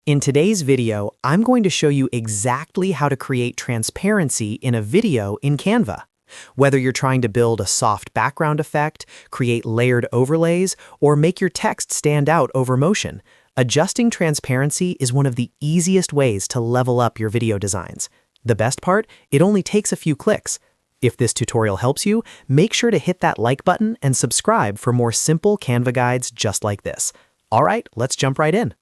In today's video, I'm going to show you exactly how to create transparency in a video in Canva. Whether you're trying to build a soft background effect, create layered overlays, or make your text stand out over motion, adjusting transparency is one of the easiest ways to level up your video designs. The best part, it only takes a few clicks. If this tutorial helps you, make sure to hit that like button and subscribe for more simple Canva guides just like this. All right, let's jump right in.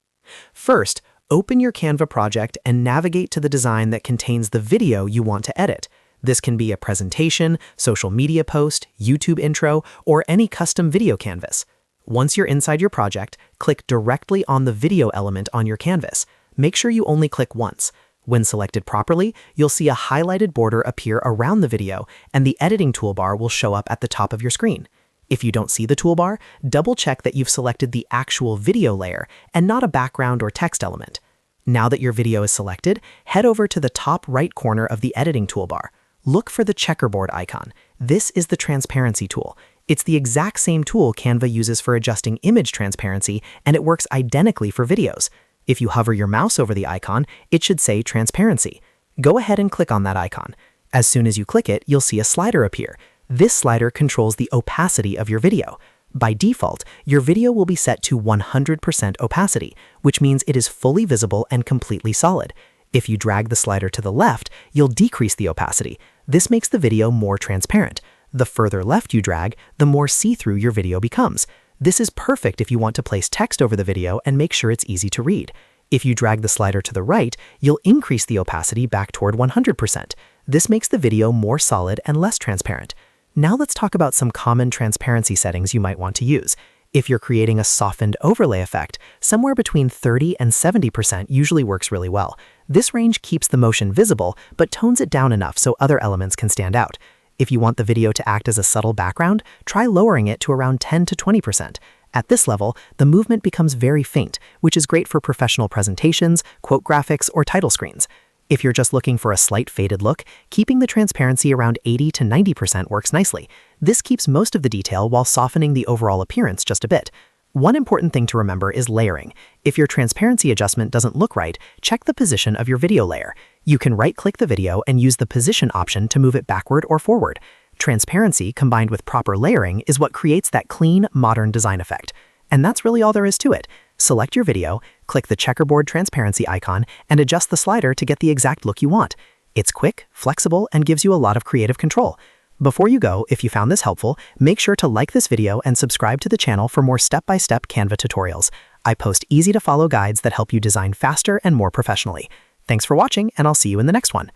First, open your Canva project and navigate to the design that contains the video you want to edit. This can be a presentation, social media post, YouTube intro, or any custom video canvas. Once you're inside your project, click directly on the video element on your canvas. Make sure you only click once. When selected properly, you'll see a highlighted border appear around the video, and the editing toolbar will show up at the top of your screen. If you don't see the toolbar, double-check that you've selected the actual video layer and not a background or text element. Now that your video is selected, head over to the top right corner of the editing toolbar. Look for the checkerboard icon. This is the transparency tool. It's the exact same tool Canva uses for adjusting image transparency, and it works identically for videos. If you hover your mouse over the icon, it should say transparency. Go ahead and click on that icon. As soon as you click it, you'll see a slider appear. This slider controls the opacity of your video. By default, your video will be set to 100% opacity, which means it is fully visible and completely solid. If you drag the slider to the left, you'll decrease the opacity. This makes the video more transparent. The further left you drag, the more see-through your video becomes. This is perfect if you want to place text over the video and make sure it's easy to read. If you drag the slider to the right, you'll increase the opacity back toward 100%. This makes the video more solid and less transparent. Now let's talk about some common transparency settings you might want to use. If you're creating a softened overlay effect, somewhere between 30 and 70% usually works really well. This range keeps the motion visible, but tones it down enough so other elements can stand out. If you want the video to act as a subtle background, try lowering it to around 10 to 20%. At this level, the movement becomes very faint, which is great for professional presentations, quote graphics, or title screens. If you're just looking for a slight faded look, keeping the transparency around 80 to 90% works nicely. This keeps most of the detail while softening the overall appearance just a bit. One important thing to remember is layering. If your transparency adjustment doesn't look right, check the position of your video layer. You can right-click the video and use the position option to move it backward or forward. Transparency combined with proper layering is what creates that clean, modern design effect. And that's really all there is to it. Select your video, click the checkerboard transparency icon, and adjust the slider to get the exact look you want. It's quick, flexible, and gives you a lot of creative control. Before you go, if you found this helpful, make sure to like this video and subscribe to the channel for more step-by-step Canva tutorials. I post easy-to-follow guides that help you design faster and more professionally. Thanks for watching, and I'll see you in the next one.